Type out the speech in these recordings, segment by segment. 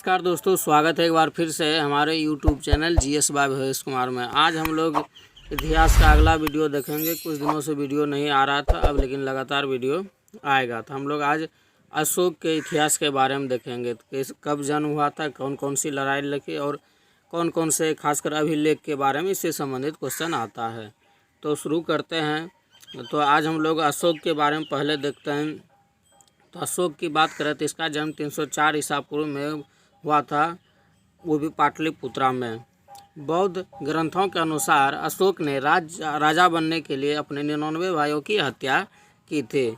नमस्कार दोस्तों, स्वागत है एक बार फिर से हमारे YouTube channel GS by Bhavesh Kumar में। आज हम लोग इतिहास का अगला वीडियो देखेंगे। कुछ दिनों से वीडियो नहीं आ रहा था, अब लेकिन लगातार वीडियो आएगा। तो हम लोग आज अशोक के इतिहास के बारे में देखेंगे कि कब जन्म हुआ था, कौन कौन सी लड़ाई लड़ी और कौन कौन से खासकर अभिलेख के बारे में इससे संबंधित क्वेश्चन आता है। तो शुरू करते हैं। तो आज हम लोग अशोक के बारे में पहले देखते हैं। तो अशोक की बात करें तो इसका जन्म 304 ईसा पूर्व में हुआ था, वो भी पाटलिपुत्रा में। बौद्ध ग्रंथों के अनुसार अशोक ने राजा बनने के लिए अपने 99 भाइयों की हत्या की थी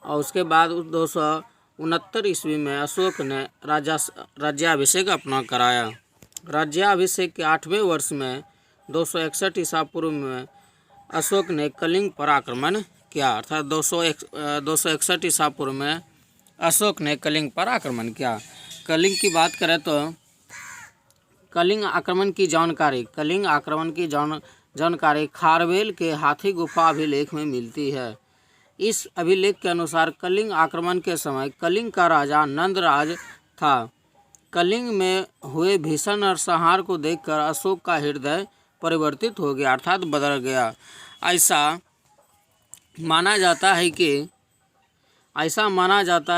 और उसके बाद 269 ईस्वी में अशोक ने राज्याभिषेक अपना कराया। राज्याभिषेक के 8वें वर्ष में 261 ईसा पूर्व में अशोक ने कलिंग पर आक्रमण किया, अर्थात 261 ईसा पूर्व में अशोक ने कलिंग पर आक्रमण किया। कलिंग की बात करें तो कलिंग आक्रमण की जानकारी खारवेल के हाथी गुफा अभिलेख में मिलती है। इस अभिलेख के अनुसार कलिंग आक्रमण के समय कलिंग का राजा नंदराज था। कलिंग में हुए भीषण नरसंहार को देखकर अशोक का हृदय परिवर्तित हो गया, अर्थात बदल गया। ऐसा माना जाता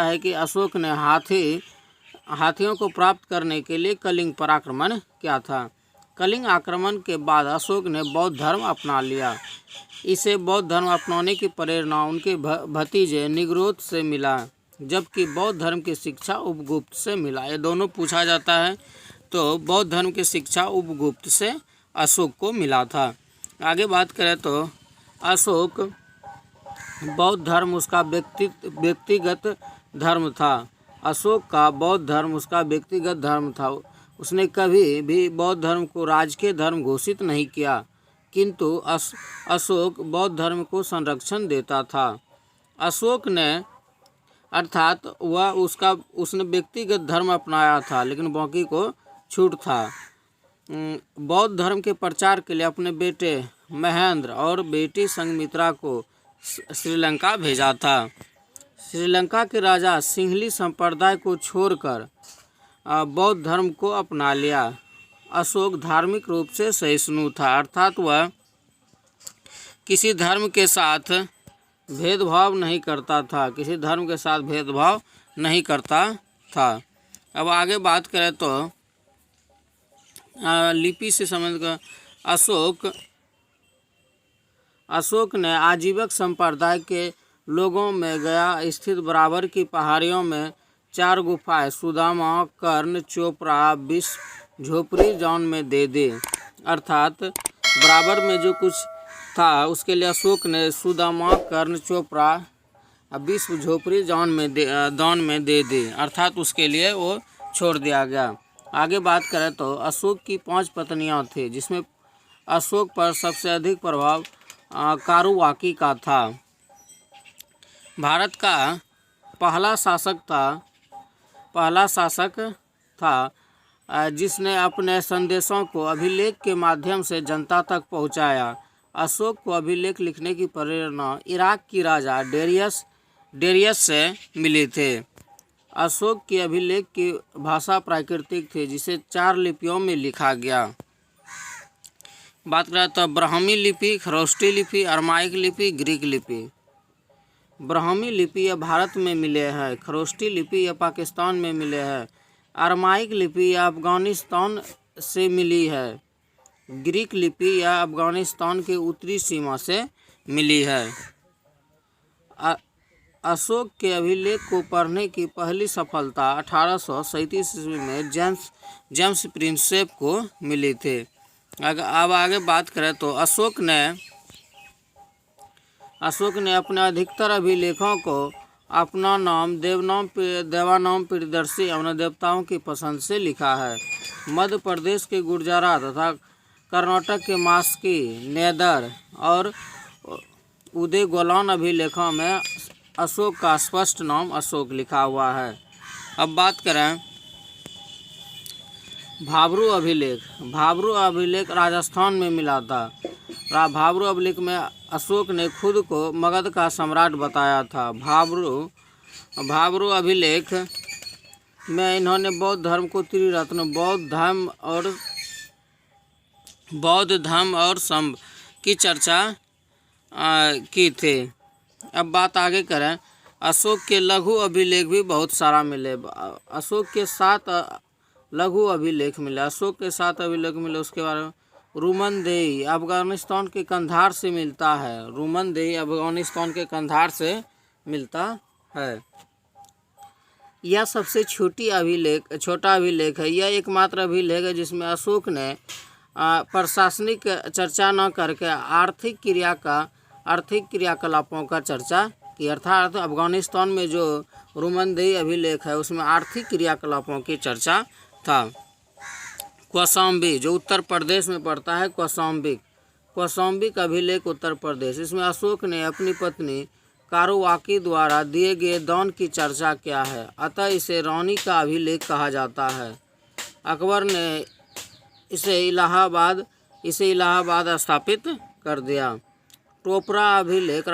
है कि अशोक ने हाथियों को प्राप्त करने के लिए कलिंग पर आक्रमण किया था। कलिंग आक्रमण के बाद अशोक ने बौद्ध धर्म अपना लिया। इसे बौद्ध धर्म अपनाने की प्रेरणा उनके भतीजे निग्रोध से मिला, जबकि बौद्ध धर्म की शिक्षा उपगुप्त से मिला। ये दोनों पूछा जाता है, तो बौद्ध धर्म की शिक्षा उपगुप्त से अशोक को मिला था। आगे बात करें तो अशोक बौद्ध धर्म उसका व्यक्तिगत धर्म था। अशोक का बौद्ध धर्म उसका व्यक्तिगत धर्म था। उसने कभी भी बौद्ध धर्म को राजकीय धर्म घोषित नहीं किया, किंतु अशोक बौद्ध धर्म को संरक्षण देता था। अशोक ने अर्थात उसने व्यक्तिगत धर्म अपनाया था, लेकिन बाकी को छूट था। बौद्ध धर्म के प्रचार के लिए अपने बेटे महेंद्र और बेटी संघमित्रा को श्रीलंका भेजा था। श्रीलंका के राजा सिंहली संप्रदाय को छोड़कर बौद्ध धर्म को अपना लिया। अशोक धार्मिक रूप से सहिष्णु था, अर्थात वह किसी धर्म के साथ भेदभाव नहीं करता था। अब आगे बात करें तो लिपि से संबंधित अशोक ने आजीवक संप्रदाय के लोगों में गया स्थित बराबर की पहाड़ियों में 4 गुफाएं सुदामा, कर्ण, चोपड़ा, विश्व झोपड़ी जॉन में दे दी। अर्थात बराबर में जो कुछ था उसके लिए अशोक ने सुदामा, कर्ण, चोपड़ा, विश्व झोपड़ी जॉन में दे दी, अर्थात उसके लिए वो छोड़ दिया गया। आगे बात करें तो अशोक की 5 पत्नियां थी, जिसमें अशोक पर सबसे अधिक प्रभाव कारुवाकी का था। भारत का पहला शासक था जिसने अपने संदेशों को अभिलेख के माध्यम से जनता तक पहुंचाया। अशोक को अभिलेख लिखने की प्रेरणा इराक की राजा डेरियस से मिली थी। अशोक की अभिलेख की भाषा प्राकृतिक थी, जिसे 4 लिपियों में लिखा गया। बात करें तो ब्राह्मी लिपि, खरोष्टी लिपि, अरमाइक लिपि, ग्रीक लिपि। ब्राह्मी लिपि यह भारत में मिले हैं, खरोष्टी लिपि यह पाकिस्तान में मिले हैं, अरमाइक लिपि यह अफगानिस्तान से मिली है, ग्रीक लिपि यह अफगानिस्तान के उत्तरी सीमा से मिली है। अशोक के अभिलेख को पढ़ने की पहली सफलता 1837 ईस्वी में जेम्स प्रिंसेप को मिली थी। अब आगे बात करें तो अशोक ने अपने अधिकतर अभिलेखों को अपना नाम देवानाम प्रियदर्शी अपने देवताओं की पसंद से लिखा है। मध्य प्रदेश के गुर्जरात तथा कर्नाटक के मास्की, नेदर और उदय गोलान अभिलेखों में अशोक का स्पष्ट नाम अशोक लिखा हुआ है। अब बात करें भाब्रू अभिलेख राजस्थान में मिला था। भाब्रू अभिलेख में अशोक ने खुद को मगध का सम्राट बताया था। भाब्रू अभिलेख में इन्होंने बौद्ध धर्म को त्रिरत्न बौद्ध धर्म और संघ की चर्चा की थी। अब बात आगे करें, अशोक के लघु अभिलेख भी बहुत सारा मिले। अशोक के 7 लघु अभिलेख मिले। अशोक के 7 अभिलेख मिले। उसके बारे में रुमनदेही अफगानिस्तान के कंधार से मिलता है। रुमनदेही अफगानिस्तान के कंधार से मिलता है। यह सबसे छोटा अभिलेख है। यह एकमात्र अभिलेख है जिसमें अशोक ने प्रशासनिक चर्चा न करके आर्थिक क्रियाकलापों का चर्चा की। अर्थात अफगानिस्तान में जो रुमनदेही अभिलेख है उसमें आर्थिक क्रियाकलापों की चर्चा था। कौशाम्बी जो उत्तर प्रदेश में पड़ता है, कौशाम्बी अभिलेख उत्तर प्रदेश। इसमें अशोक ने अपनी पत्नी कारुवाकी द्वारा दिए गए दान की चर्चा किया है, अतः इसे रानी का अभिलेख कहा जाता है। अकबर ने इसे इलाहाबाद स्थापित कर दिया। टोपरा अभिलेख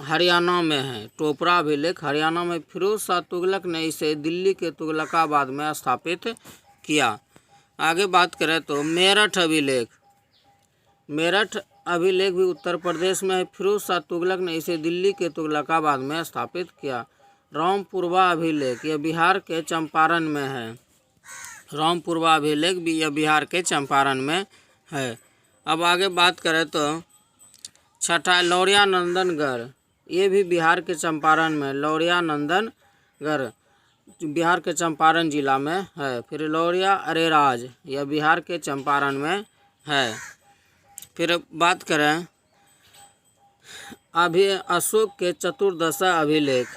हरियाणा में है। टोपरा अभिलेख हरियाणा में फिरोज शाह तुगलक ने इसे दिल्ली के तुगलकाबाद में स्थापित किया। आगे बात करें तो मेरठ अभिलेख भी उत्तर प्रदेश में है। फिरोज शाह तुगलक ने इसे दिल्ली के तुगलकाबाद में स्थापित किया। रामपुरवा अभिलेख यह बिहार के चंपारण में है। रामपुरवा अभिलेख भी यह बिहार के चंपारण में है। अब आगे बात करें तो छठा लौरिया नंदनगढ़, ये भी बिहार के चंपारण में। लौरिया नंदनगढ़ बिहार के चंपारण जिला में है। फिर लौरिया अरेराज यह बिहार के चंपारण में है। फिर बात करें अशोक के चतुर्दशा अभिलेख।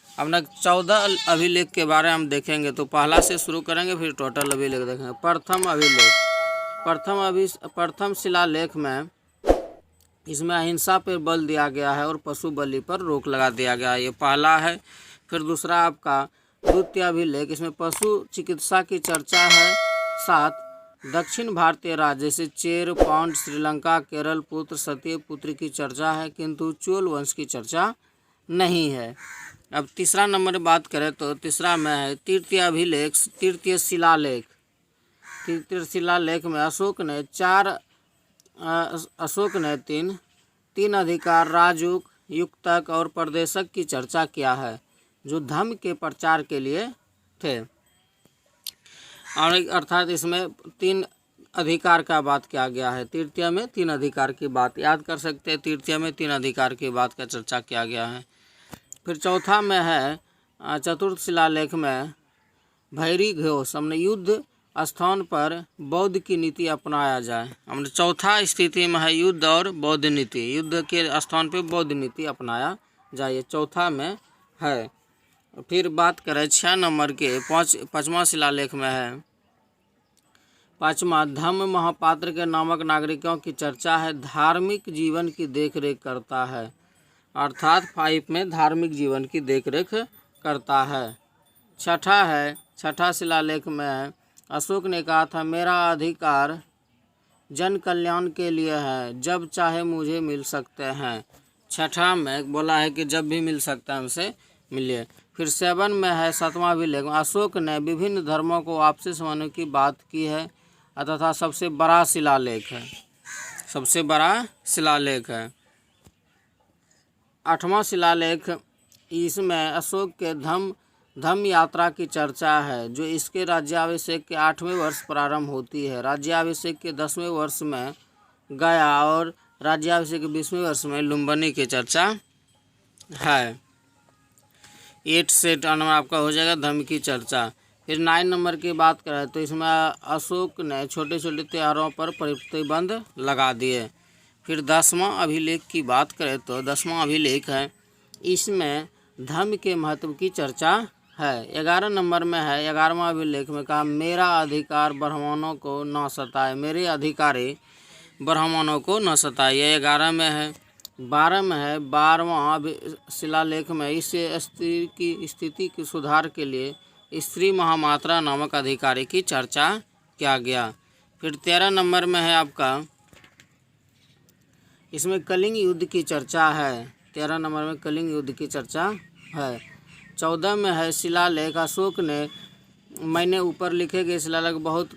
अपना 14 अभिलेख के बारे में हम देखेंगे तो पहला से शुरू करेंगे, फिर टोटल अभिलेख देखेंगे। प्रथम शिलालेख में इसमें अहिंसा पर बल दिया गया है और पशु बलि पर रोक लगा दिया गया है, ये पहला है। फिर दूसरा आपका द्वितीय अभिलेख, इसमें पशु चिकित्सा की चर्चा है। 7 दक्षिण भारतीय राज्य जैसे चेर, पांड्य, श्रीलंका, केरल, पुत्र, सत्य पुत्र की चर्चा है, किंतु चोल वंश की चर्चा नहीं है। अब तीसरा नंबर बात करें तो तीसरा में है तृतीय शिलालेख में अशोक ने तीन अधिकार राजुक, युक्तक और प्रदेशक की चर्चा किया है जो धर्म के प्रचार के लिए थे। और अर्थात इसमें 3 अधिकार का बात किया गया है। तृतीय में 3 अधिकार की बात याद कर सकते हैं। तृतीय में 3 अधिकार की बात का चर्चा किया गया है। फिर चौथा में है चतुर्थ शिलालेख में भैरी घोष, हमने युद्ध स्थान पर बौद्ध की नीति अपनाया जाए। हमने चौथा स्थिति में है युद्ध और बौद्ध नीति, युद्ध के स्थान पर बौद्ध नीति अपनाया जाए, चौथा में है। फिर बात करें 6 नंबर के 5वां शिलालेख में है 5वां धम्म महापात्र के नामक नागरिकों की चर्चा है, धार्मिक जीवन की देखरेख करता है। अर्थात 5 में धार्मिक जीवन की देखरेख करता है। छठा शिलालेख में अशोक ने कहा था, मेरा अधिकार जन कल्याण के लिए है, जब चाहे मुझे मिल सकते हैं। छठा में बोला है कि जब भी मिल सकता है हमसे मिलिए। फिर 7 में है 7वां अभिलेख, अशोक ने विभिन्न धर्मों को आपसी समन्वय की बात की है, तथा सबसे बड़ा शिलालेख है। 8वां शिलालेख, इसमें अशोक के धम्म यात्रा की चर्चा है, जो इसके राज्याभिषेक के 8वें वर्ष प्रारंभ होती है। राज्याभिषेक के 10वें वर्ष में गया और राज्याभिषेक के 20वें वर्ष में लुम्बिनी की चर्चा है। 8 से नंबर आपका हो जाएगा धर्म की चर्चा। फिर 9 नंबर की बात करें तो इसमें अशोक ने छोटे छोटे त्योहारों पर प्रतिबंध लगा दिए। फिर 10वां अभिलेख की बात करें तो 10वां अभिलेख है, इसमें धर्म के महत्व की चर्चा है। 11 नंबर में है 11वां अभिलेख में कहा, मेरा अधिकार ब्राह्मणों को न सताए, मेरे अधिकारी ब्राह्मणों को न सताए, यह 11 में है। 12 में है 12वां शिलालेख में इस स्थिति की सुधार के लिए स्त्री महामात्रा नामक अधिकारी की चर्चा किया गया। फिर 13 नंबर में है आपका, इसमें कलिंग युद्ध की चर्चा है। 13 नंबर में कलिंग युद्ध की चर्चा है। 14 में है शिलालेख। अशोक ने, मैंने ऊपर लिखे गए शिलालेख बहुत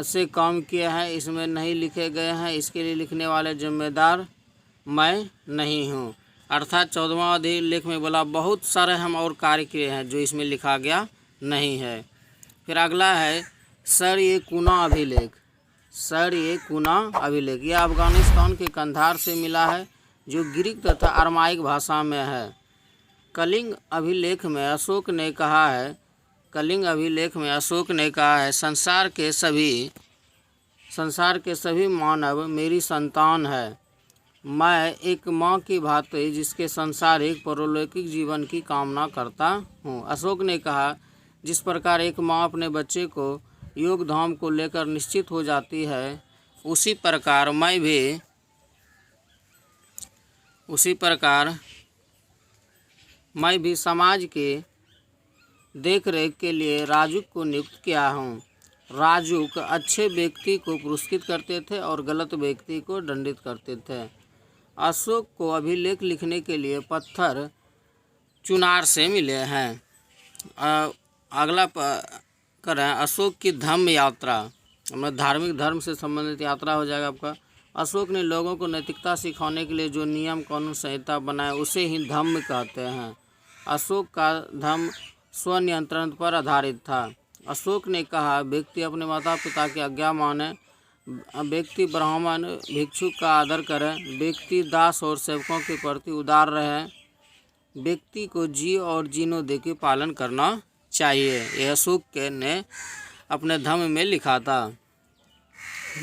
से काम किए हैं, इसमें नहीं लिखे गए हैं, इसके लिए लिखने वाले जिम्मेदार मैं नहीं हूँ। अर्थात 14वां अधिलेख में बोला बहुत सारे हम और कार्य किए हैं जो इसमें लिखा गया नहीं है। फिर अगला है सर ये कुना अभिलेख। सर ये कुना अभिलेख, यह अफगानिस्तान के कंधार से मिला है जो ग्रीक तथा अरमाइक भाषा में है। कलिंग अभिलेख में अशोक ने कहा है, कलिंग अभिलेख में अशोक ने कहा है, संसार के सभी मानव मेरी संतान है। मैं एक माँ की भांति जिसके संसारिक परलौकिक जीवन की कामना करता हूँ। अशोक ने कहा जिस प्रकार एक माँ अपने बच्चे को योग धाम को लेकर निश्चित हो जाती है, उसी प्रकार मैं भी समाज के देखरेख के लिए राजुक को नियुक्त किया हूँ। राजुक अच्छे व्यक्ति को पुरस्कृत करते थे और गलत व्यक्ति को दंडित करते थे। अशोक को अभिलेख लिखने के लिए पत्थर चुनार से मिले हैं। अगला करें अशोक की धम्म यात्रा, मतलब धार्मिक धर्म से संबंधित यात्रा हो जाएगा आपका। अशोक ने लोगों को नैतिकता सिखाने के लिए जो नियम कानून संहिता बनाए उसे ही धम्म कहते हैं। अशोक का धम्म स्वनियंत्रण पर आधारित था। अशोक ने कहा व्यक्ति अपने माता पिता की आज्ञा माने, व्यक्ति ब्राह्मण भिक्षुक का आदर करे, व्यक्ति दास और सेवकों के प्रति उदार रहे, व्यक्ति को जी और जीर्णोद्धार के पालन करना चाहिए। यह अशोक ने अपने धम्म में लिखा था।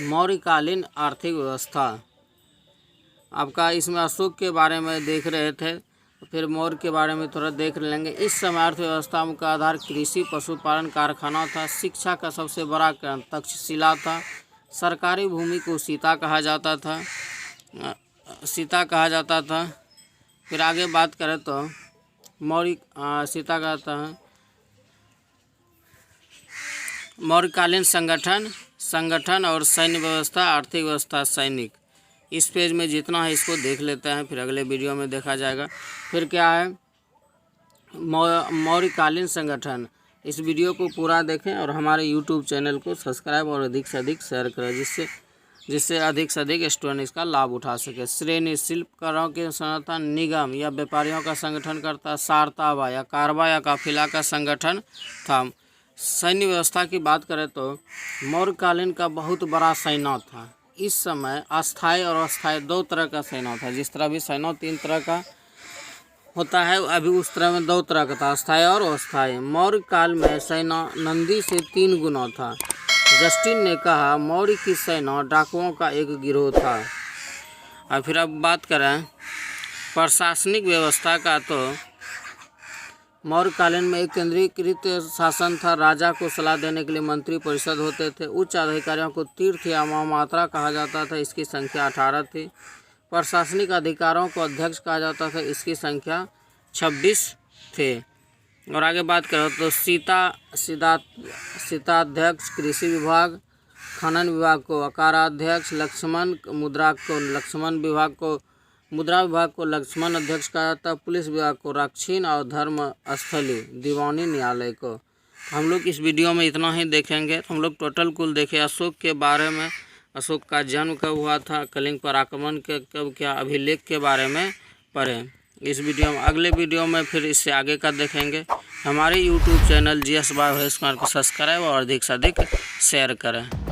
मौर्यकालीन आर्थिक व्यवस्था, आपका इसमें अशोक के बारे में देख रहे थे, फिर मौर्य के बारे में थोड़ा देख लेंगे। इस समय अर्थव्यवस्था का आधार कृषि पशुपालन कारखाना था। शिक्षा का सबसे बड़ा केंद्र तक्षशिला था। सरकारी भूमि को सीता कहा जाता था। फिर आगे बात करें तो सीता कहता है। मौर्यकालीन संगठन और सैन्य व्यवस्था, आर्थिक व्यवस्था, सैनिक। इस पेज में जितना है इसको देख लेते हैं, फिर अगले वीडियो में देखा जाएगा। फिर क्या है मौर्यकालीन संगठन। इस वीडियो को पूरा देखें और हमारे यूट्यूब चैनल को सब्सक्राइब और अधिक से अधिक शेयर करें, जिससे अधिक से अधिक स्टूडेंट इसका लाभ उठा सके। श्रेणी शिल्पकारों के संगठन, निगम या व्यापारियों का संगठन करता, सारतावा या कारवा या काफिला का संगठन था। सैन्य व्यवस्था की बात करें तो मौर्यकालीन का बहुत बड़ा सेना था। इस समय अस्थायी और अस्थायी दो तरह का सेना था। जिस तरह भी सेना 3 तरह का होता है, अभी उस तरह में 2 तरह का था, अस्थायी और अस्थायी। मौर्य काल में सेना नंदी से 3 गुना था। जस्टिन ने कहा मौर्य की सेना डाकुओं का एक गिरोह था। और फिर अब बात करें प्रशासनिक व्यवस्था का, तो मौर्यकालीन में एक केंद्रीकृत शासन था। राजा को सलाह देने के लिए मंत्री परिषद होते थे। उच्च अधिकारियों को तीर्थ या महामात्रा कहा जाता था, इसकी संख्या 18 थी। प्रशासनिक अधिकारों को अध्यक्ष कहा जाता था, इसकी संख्या 26 थे। और आगे बात करें तो सीताध्यक्ष कृषि विभाग, खनन विभाग को अकाराध्यक्ष, मुद्रा विभाग को लक्ष्मण अध्यक्ष कहा जाता है। पुलिस विभाग को रक्षीन और धर्म स्थली दीवानी न्यायालय को। हम लोग इस वीडियो में इतना ही देखेंगे। हम लोग टोटल कुल देखें अशोक के बारे में, अशोक का जन्म कब हुआ था, कलिंग पर आक्रमण के कब क्या, अभिलेख के बारे में पढ़ें इस वीडियो में। अगले वीडियो में फिर इससे आगे का देखेंगे। हमारे YouTube चैनल GS बाय को सब्सक्राइब और अधिक से अधिक शेयर करें।